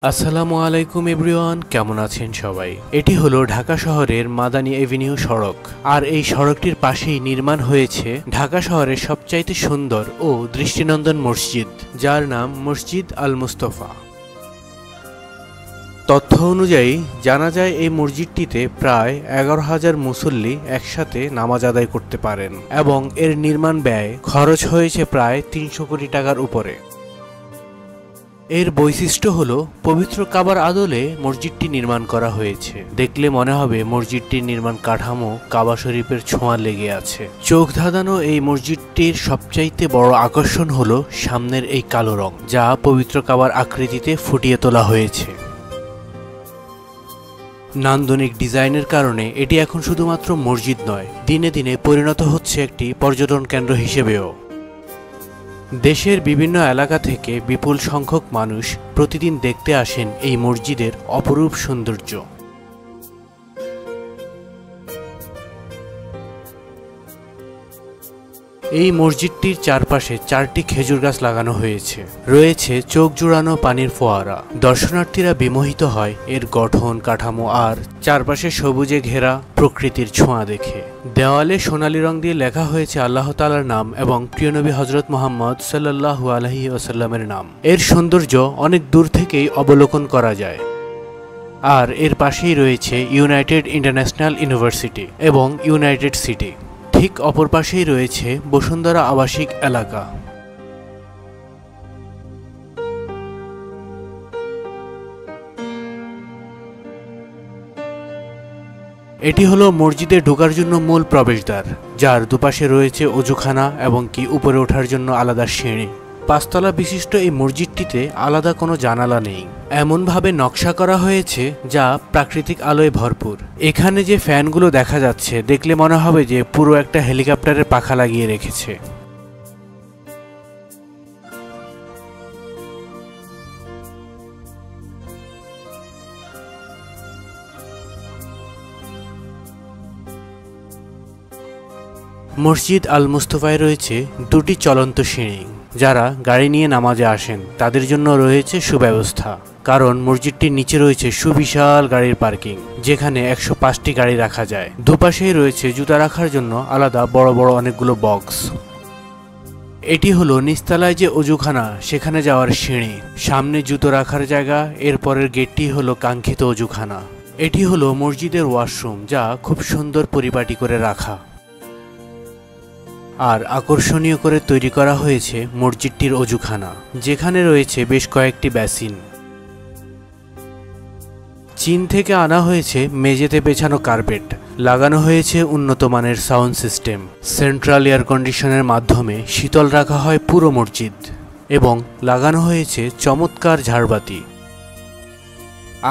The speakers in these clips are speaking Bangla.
আসসালামু আলাইকুম এভরিওয়ান, কেমন আছেন সবাই। এটি হলো ঢাকা শহরের মাদানী এভিনিউ সড়ক, আর এই সড়কটির পাশেই নির্মাণ হয়েছে ঢাকা শহরের সবচাইতে সুন্দর ও দৃষ্টিনন্দন মসজিদ, যার নাম মসজিদ আল মুস্তফা। তথ্য অনুযায়ী জানা যায় এই মসজিদটিতে প্রায় 11,000 মুসল্লি একসাথে নামাজ আদায় করতে পারেন এবং এর নির্মাণ ব্যয় খরচ হয়েছে প্রায় 300 কোটি টাকার উপরে। এর বৈশিষ্ট্য হলো পবিত্র কাবার আদলে মসজিদটি নির্মাণ করা হয়েছে। দেখলে মনে হবে মসজিদটির নির্মাণ কাঠামো কাবা শরীফের ছোঁয়া লেগে আছে। চোখ ধাঁধানো এই মসজিদটির সবচাইতে বড় আকর্ষণ হলো সামনের এই কালো রং, যা পবিত্র কাবার আকৃতিতে ফুটিয়ে তোলা হয়েছে। নান্দনিক ডিজাইনের কারণে এটি এখন শুধুমাত্র মসজিদ নয়, দিনে দিনে পরিণত হচ্ছে একটি পর্যটন কেন্দ্র হিসেবেও। দেশের বিভিন্ন এলাকা থেকে বিপুল সংখ্যক মানুষ প্রতিদিন দেখতে আসেন এই মসজিদের অপরূপ সৌন্দর্য। এই মসজিদটির চারপাশে 4টি খেজুর গাছ লাগানো হয়েছে। রয়েছে চোখ জুড়ানো পানির ফোয়ারা। দর্শনার্থীরা বিমোহিত হয় এর গঠন কাঠামো আর চারপাশে সবুজে ঘেরা প্রকৃতির ছোঁয়া দেখে। দেওয়ালে সোনালী রং দিয়ে লেখা হয়েছে আল্লাহ তাআলার নাম এবং প্রিয় নবী হযরত মুহাম্মদ সাল্লাল্লাহু আলাইহি ওয়াসাল্লামের নাম। এর সৌন্দর্য অনেক দূর থেকেই অবলোকন করা যায়। আর এর পাশেই রয়েছে ইউনাইটেড ইন্টারন্যাশনাল ইউনিভার্সিটি এবং ইউনাইটেড সিটি। ঠিক অপর পাশেই রয়েছে বসুন্ধরা আবাসিক এলাকা। এটি হলো মসজিদে ঢোকার জন্য মূল প্রবেশদ্বার, যার দুপাশে রয়েছে অজুখানা এবং উপরে ওঠার জন্য আলাদা সিঁড়ি। 5 তলা বিশিষ্ট এই মসজিদটিতে আলাদা কোনো জানালা নেই। এমনভাবে নকশা করা হয়েছে যা প্রাকৃতিক আলোয় ভরপুর। এখানে যে ফ্যানগুলো দেখা যাচ্ছে, দেখলে মনে হবে যে পুরো একটা হেলিকপ্টারের পাখা লাগিয়ে রেখেছে। মসজিদ আল মুস্তফায় রয়েছে 2টি চলন্ত সিঁড়ি। যারা গাড়ি নিয়ে নামাজে আসেন তাদের জন্য রয়েছে সুব্যবস্থা, কারণ মসজিদটির নিচে রয়েছে সুবিশাল গাড়ির পার্কিং, যেখানে 105টি গাড়ি রাখা যায়। দুপাশেই রয়েছে জুতা রাখার জন্য আলাদা বড় বড় অনেকগুলো বক্স। এটি হলো নিচতলায় যে অজুখানা, সেখানে যাওয়ার সিঁড়ি। সামনে জুতো রাখার জায়গা। এরপরের গেটটি হলো কাঙ্ক্ষিত অজুখানা। এটি হলো মসজিদের ওয়াশরুম, যা খুব সুন্দর পরিপাটি করে রাখা আর আকর্ষণীয় করে তৈরি করা হয়েছে মসজিদটির অজুখানা, যেখানে রয়েছে বেশ কয়েকটি বেসিন। চীন থেকে আনা হয়েছে মেঝেতে পেছানো কার্পেট। লাগানো হয়েছে উন্নত মানের সাউন্ড সিস্টেম। সেন্ট্রাল এয়ার কন্ডিশনের মাধ্যমে শীতল রাখা হয় পুরো মসজিদ এবং লাগানো হয়েছে চমৎকার ঝাড়বাতি।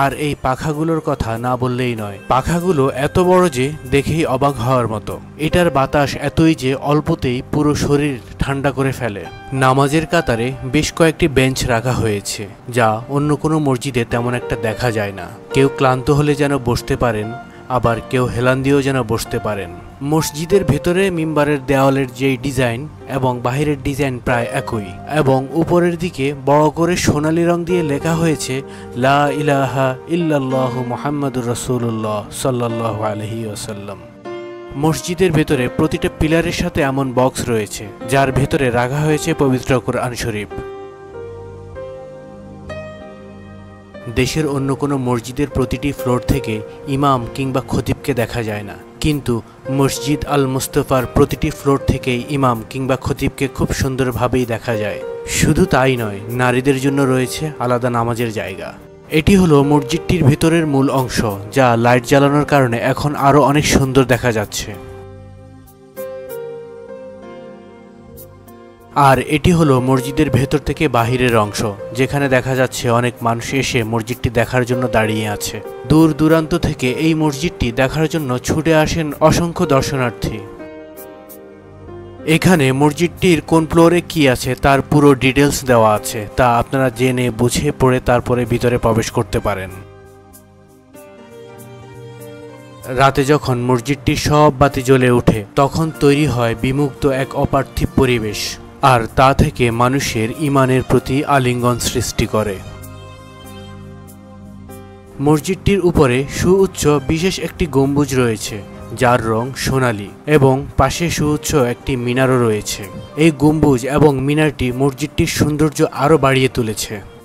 আর এই পাখাগুলোর কথা না বললেই নয়। পাখাগুলো এত বড় যে দেখেই অবাক হওয়ার মতো। এটার বাতাস এতই যে অল্পতেই পুরো শরীর ঠান্ডা করে ফেলে। নামাজের কাতারে বেশ কয়েকটি বেঞ্চ রাখা হয়েছে, যা অন্য কোনো মসজিদে তেমন একটা দেখা যায় না। কেউ ক্লান্ত হলে যেন বসতে পারেন, আবার কেউ হেলান দিয়েও যেন বসতে পারেন। মসজিদের ভেতরে মিম্বারের দেওয়ালের যেই ডিজাইন এবং বাহিরের ডিজাইন প্রায় একই, এবং উপরের দিকে বড় করে সোনালী রং দিয়ে লেখা হয়েছে লা ইলাহা ইল্লাল্লাহু মুহাম্মাদুর রাসূলুল্লাহ সাল্লাল্লাহু আলাইহি ওয়াসাল্লাম। মসজিদের ভেতরে প্রতিটা পিলারের সাথে এমন বক্স রয়েছে যার ভেতরে রাখা হয়েছে পবিত্র কুরআন শরীফ। দেশের অন্য কোনো মসজিদের প্রতিটি ফ্লোর থেকে ইমাম কিংবা খতিবকে দেখা যায় না, কিন্তু মসজিদ আল মুস্তফার প্রতিটি ফ্লোর থেকেই ইমাম কিংবা খতিবকে খুব সুন্দরভাবেই দেখা যায়। শুধু তাই নয়, নারীদের জন্য রয়েছে আলাদা নামাজের জায়গা। এটি হলো মসজিদটির ভেতরের মূল অংশ, যা লাইট জ্বালানোর কারণে এখন আরো অনেক সুন্দর দেখা যাচ্ছে। আর এটি হলো মসজিদের ভেতর থেকে বাহিরের অংশ, যেখানে দেখা যাচ্ছে অনেক মানুষ এসে মসজিদটি দেখার জন্য দাঁড়িয়ে আছে। দূর দূরান্ত থেকে এই মসজিদটি দেখার জন্য ছুটে আসেন অসংখ্য দর্শনার্থী। এখানে মসজিদটির কোন ফ্লোরে কি আছে তার পুরো ডিটেলস দেওয়া আছে, তা আপনারা জেনে বুঝে পড়ে তারপরে ভিতরে প্রবেশ করতে পারেন। রাতে যখন মসজিদটির সব বাতি জ্বলে ওঠে, তখন তৈরি হয় বিমুগ্ধ এক অপার্থিব পরিবেশ, আর তা থেকে মানুষের ঈমানের প্রতি আলিঙ্গন সৃষ্টি করে। মসজিদটির উপরে সুউচ্চ বিশেষ একটি গম্বুজ রয়েছে, যার রং সোনালী, এবং পাশে সুউচ্চ একটি মিনারও রয়েছে। এই গম্বুজ এবং মিনারটি মসজিদটির সৌন্দর্য আরও বাড়িয়ে তুলেছে।